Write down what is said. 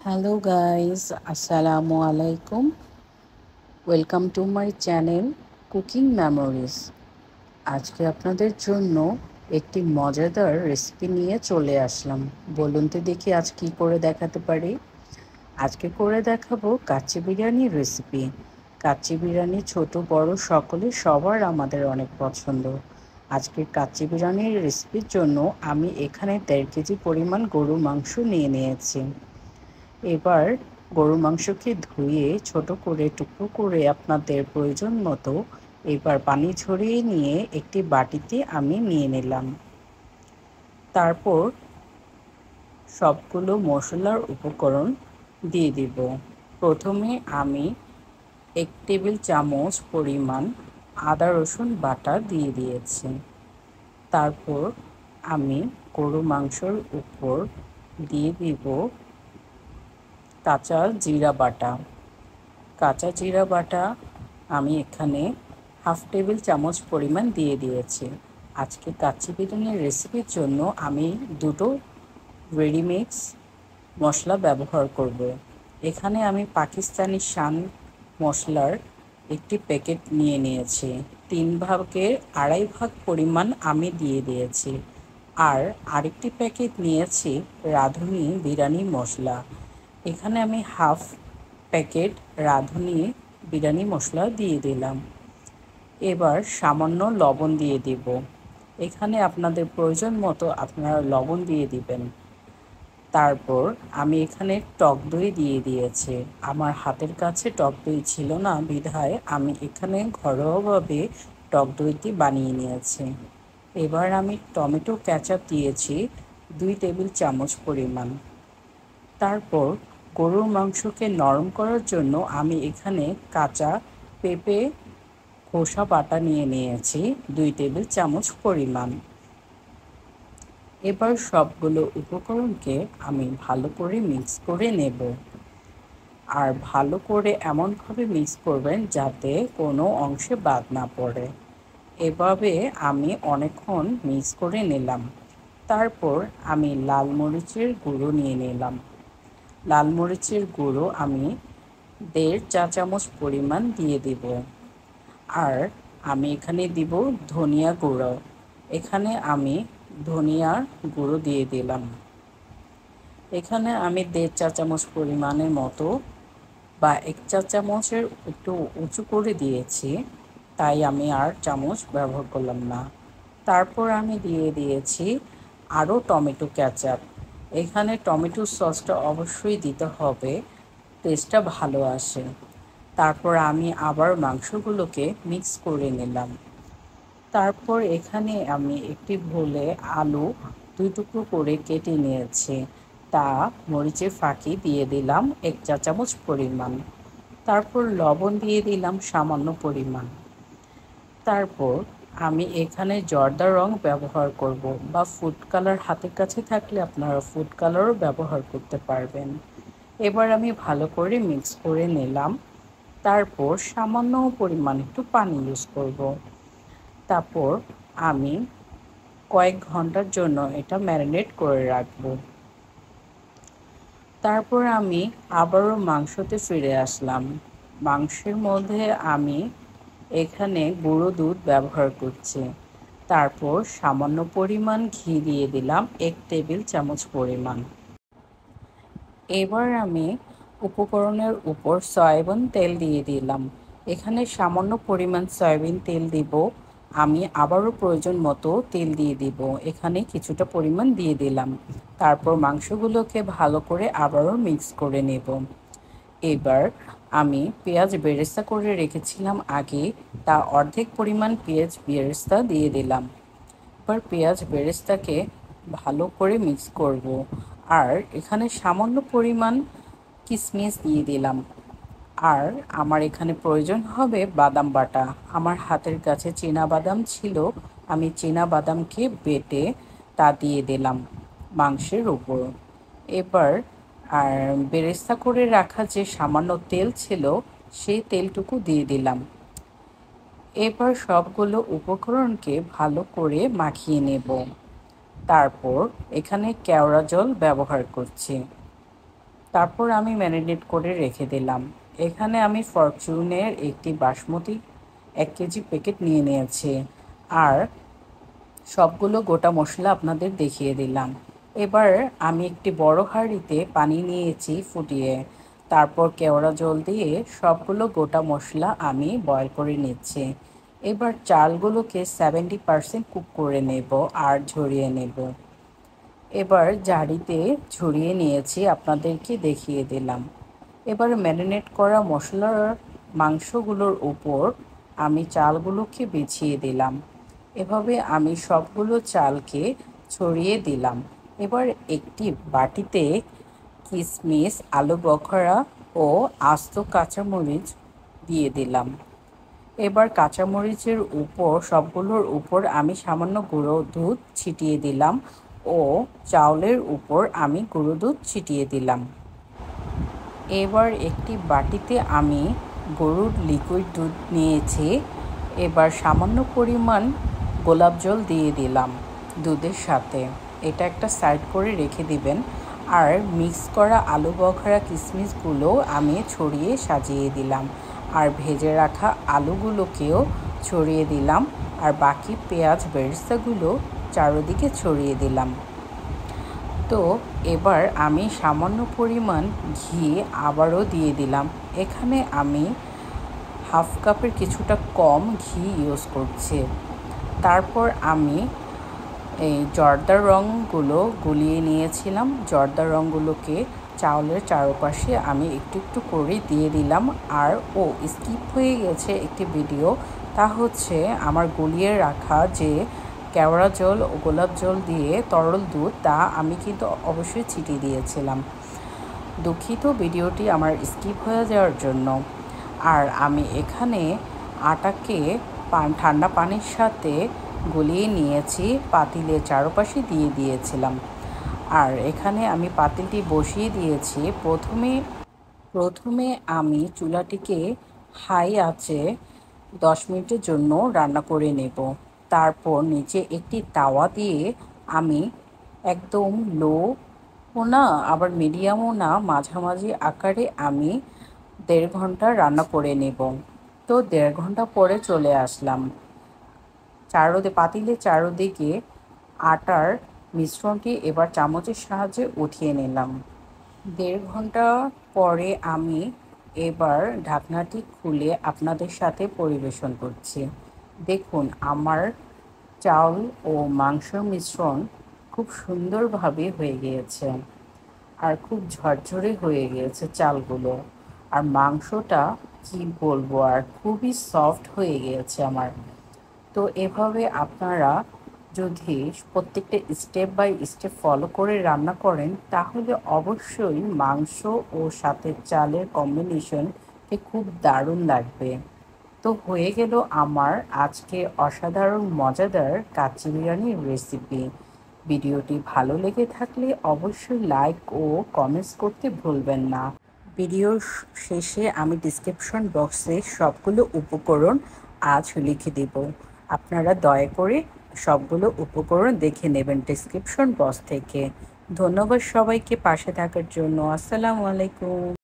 Hello guys, আসসালামু আলাইকুম। Welcome to my channel cooking memories. আজকে আপনাদের জন্য একটি মজাদার রেসিপি নিয়ে চলে আসলাম। বলুন তো দেখি আজ কী করে দেখাতে পারি। আজকে করে দেখাবো কাচ্চি বিরিয়ানির রেসিপি। কাচ্চি বিরিয়ানি ছোট বড় সবার আমাদের অনেক পছন্দ। আজকে কাচ্চি বিরিয়ানির রেসিপির জন্য আমি এখানে 1.5 কেজি পরিমাণ গরুর মাংস নিয়ে নিয়েছি। এবার গরুর মাংসকে ধুয়ে ছোট করে টুকরো করে আপনাদের প্রয়োজন মতো এবার পানি ঝরিয়ে নিয়ে একটি বাটিতে আমি নিয়ে নিলাম। তারপর সবগুলো মশলার উপকরণ দিয়ে দিব। প্রথমে আমি 1 টেবিল চামচ পরিমাণ আদা রসুন বাটা দিয়ে দিয়েছি। তারপর আমি গরু মাংসর উপর দিয়ে দিব কাঁচা জিরা বাটা। কাঁচা জিরা বাটা আমি এখানে 1/2 টেবিল চামচ পরিমাণ দিয়ে দিয়েছি। আজকে কাচ্চি বিরিয়ানির রেসিপির জন্য আমি দুটো রেডিমিক্স মশলা ব্যবহার করব। এখানে আমি পাকিস্তানি শান মশলার একটি প্যাকেট নিয়ে নিয়েছি। 3 ভাগের 2.5 ভাগ পরিমাণ আমি দিয়ে দিয়েছি। আর আরেকটি প্যাকেট নিয়েছি রাঁধুনি বিরিয়ানি মশলা। এখানে আমি 1/2 প্যাকেট রাঁধুনি বিরিয়ানি মশলা দিয়ে দিলাম। এবার সামান্য লবণ দিয়ে দিব। এখানে আপনাদের প্রয়োজন মতো আপনারা লবণ দিয়ে দিবেন। তারপর আমি এখানে টক দই দিয়ে দিয়েছি। আমার হাতের কাছে টক দই ছিল না বিধায় আমি এখানে ঘরোয়াভাবে টক দইটি বানিয়ে নিয়েছি। এবার আমি টমেটো কেচাপ দিয়েছি 2 টেবিল চামচ পরিমাণ। তারপর গরুর মাংসকে নরম করার জন্য আমি এখানে কাঁচা পেঁপে খোসা বাটা নিয়ে নিয়েছি 2 টেবিল চামচ পরিমাণ। এবার সবগুলো উপকরণকে আমি ভালো করে মিক্স করে নেব। আর ভালো করে এমনভাবে মিক্স করবেন যাতে কোনো অংশে বাদ না পড়ে। এভাবে আমি অনেকক্ষণ মিক্স করে নিলাম। তারপর আমি লাল মরিচের গুঁড়ো নিয়ে নিলাম। লাল মরিচের গুঁড়ো আমি 1.5 চা চামচ পরিমাণ দিয়ে দিব। আর আমি এখানে দিব ধনিয়া গুঁড়ো। এখানে আমি ধনিয়ার গুঁড়ো দিয়ে দিলাম। এখানে আমি 1.5 চা চামচ পরিমাণের মতো বা 1 চা চামচের একটু উঁচু করে দিয়েছি, তাই আমি আর চামচ ব্যবহার করলাম না। তারপর আমি দিয়ে দিয়েছি আরও টমেটো কেচাপ। এখানে টমেটো সসটা অবশ্যই দিতে হবে, টেস্টটা ভালো আসে। তারপর আমি আবার মাংসগুলোকে মিক্স করে নিলাম। তারপর এখানে আমি একটি ভোলে আলু 2 টুকরো করে কেটে নিয়েছি, তা মরিচের ফাঁকি দিয়ে দিলাম 1 চা চামচ পরিমাণ। তারপর লবণ দিয়ে দিলাম সামান্য পরিমাণ। তারপর আমি এখানে জর্দা রং ব্যবহার করব, বা ফুড কালার হাতের কাছে থাকলে আপনারা ফুড কালারও ব্যবহার করতে পারবেন। এবার আমি ভালো করে মিক্স করে নিলাম। তারপর সামান্য পরিমাণ একটু পানি ইউজ করব। তারপর আমি কয়েক ঘন্টার জন্য এটা ম্যারিনেট করে রাখবো। তারপর আমি আবারও মাংসতে ফিরে আসলাম। মাংসের মধ্যে আমি এখানে গুঁড়ো দুধ ব্যবহার করছি। তারপর সামান্য পরিমাণ ঘি দিয়ে দিলাম 1 টেবিল চামচ পরিমাণ। এবার আমি উপকরণের উপর সয়াবিন তেল দিয়ে দিলাম। এখানে সামান্য পরিমাণ সয়াবিন তেল দিব। আমি আবারও প্রয়োজন মতো তেল দিয়ে দিব। এখানে কিছুটা পরিমাণ দিয়ে দিলাম। তারপর মাংসগুলোকে ভালো করে আবারও মিক্স করে নেব। এবার আমি পেঁয়াজ বেরেস্তা করে রেখেছিলাম আগে, তা অর্ধেক পরিমাণ পেঁয়াজ বেরেস্তা দিয়ে দিলাম। এবার পেঁয়াজ বেরেস্তাকে ভালো করে মিক্স করব। আর এখানে সামান্য পরিমাণ কিশমিশ দিয়ে দিলাম। আর আমার এখানে প্রয়োজন হবে বাদাম বাটা। আমার হাতের কাছে চীনা বাদাম ছিল, আমি চীনা বাদামকে বেটে তা দিয়ে দিলাম মাংসের উপর। এবার আর বেরেস্তা করে রাখা যে সামান্য তেল ছিল সেই তেলটুকু দিয়ে দিলাম। এবার সবগুলো উপকরণকে ভালো করে মাখিয়ে নেব। তারপর এখানে কেওড়া জল ব্যবহার করছি। তারপর আমি ম্যারিনেট করে রেখে দিলাম। এখানে আমি ফরচুনের একটি বাসমতি 1 কেজি প্যাকেট নিয়ে নিয়েছি, আর সবগুলো গোটা মশলা আপনাদের দেখিয়ে দিলাম। এবার আমি একটি বড় হাঁড়িতে পানি নিয়েছি ফুটিয়ে, তারপর কেওড়া জল দিয়ে সবগুলো গোটা মশলা আমি বয়ল করে নিচ্ছি। এবার চালগুলোকে 70% কুক করে নেব আর ঝরিয়ে নেব। এবার জাঁড়িতে ঝরিয়ে নিয়েছি, আপনাদেরকে দেখিয়ে দিলাম। এবার ম্যারিনেট করা মশলার মাংসগুলোর উপর আমি চালগুলোকে বিছিয়ে দিলাম। এভাবে আমি সবগুলো চালকে ছড়িয়ে দিলাম। এবার একটি বাটিতে কিশমিশ, আলু বখরা ও আস্ত কাঁচামরিচ দিয়ে দিলাম। এবার কাঁচামরিচের উপর সবগুলোর উপর আমি সামান্য গুঁড়ো দুধ ছিটিয়ে দিলাম ও চাউলের উপর আমি গুঁড়ো দুধ ছিটিয়ে দিলাম। এবার একটি বাটিতে আমি গরুর লিকুইড দুধ নিয়েছি। এবার সামান্য পরিমাণ গোলাপ জল দিয়ে দিলাম দুধের সাথে। এটা একটা সাইড করে রেখে দিবেন। আর মিক্স করা আলু বখরা কিশমিশগুলো আমি ছড়িয়ে সাজিয়ে দিলাম, আর ভেজে রাখা আলুগুলোকেও ছড়িয়ে দিলাম, আর বাকি পেঁয়াজ বেরেস্তাগুলো চারদিকে ছড়িয়ে দিলাম। তো এবার আমি সামান্য পরিমাণ ঘি আবারও দিয়ে দিলাম। এখানে আমি হাফ কাপের কিছুটা কম ঘি ইউজ করছি। তারপর আমি এই জর্দার রঙগুলো গুলিয়ে নিয়েছিলাম। জর্দার রঙগুলোকে চাউলের চারপাশে আমি একটু একটু করে দিয়ে দিলাম। আর স্কিপ হয়ে গেছে একটি ভিডিও, তা হচ্ছে আমার গুলিয়ে রাখা যে কেওড়া জল ও গোলাপ জল দিয়ে তরল দুধ, তা আমি কিন্তু অবশ্যই ছিটিয়ে দিয়েছিলাম। দুঃখিত ভিডিওটি আমার স্কিপ হয়ে যাওয়ার জন্য। আর আমি এখানে আটাকে ঠান্ডা পানির সাথে গলিয়ে নিয়েছি, পাতিলের চারপাশে দিয়ে দিয়েছিলাম। আর এখানে আমি পাতিলটি বসিয়ে দিয়েছি। প্রথমে আমি চুলাটিকে হাই আঁচে 10 মিনিটের জন্য রান্না করে নেব। তারপর নিচে একটি তাওয়া দিয়ে আমি একদম লো না আবার মিডিয়ামও না, মাঝামাঝি আকারে আমি 1.5 ঘন্টা রান্না করে নেব। তো 1.5 ঘন্টা পরে চলে আসলাম। পাতিলের চারদিকে আটার মিশ্রণটি এবার চামচের সাহায্যে উঠিয়ে নিলাম। 1.5 ঘন্টা পরে আমি এবার ঢাকনাটি খুলে আপনাদের সাথে পরিবেশন করছি। দেখুন, আমার চাল ও মাংসের মিশ্রণ খুব সুন্দরভাবে হয়ে গিয়েছে, আর খুব ঝরঝরে হয়ে গিয়েছে চালগুলো। আর মাংসটা কি বলবো, আর খুবই সফট হয়ে গিয়েছে আমার। তো এভাবে আপনারা যদি প্রত্যেকটা স্টেপ বাই স্টেপ ফলো করে রান্না করেন, তাহলে অবশ্যই মাংস ও সাথে চালের কম্বিনেশনটি খুব দারুণ লাগবে। তো হয়ে গেল আমার আজকে অসাধারণ মজাদার কাচ্চি বিরিয়ানির রেসিপি। ভিডিওটি ভালো লেগে থাকলে অবশ্যই লাইক ও কমেন্টস করতে ভুলবেন না। ভিডিওর শেষে আমি ডিসক্রিপশন বক্সে সবগুলো উপকরণ আজ লিখে দেব। আপনারা দয়া করে সবগুলো উপকরণ দেখে নেবেন ডিসক্রিপশন বক্স থেকে। ধন্যবাদ সবাইকে পাশে থাকার জন্য। আসসালামু আলাইকুম।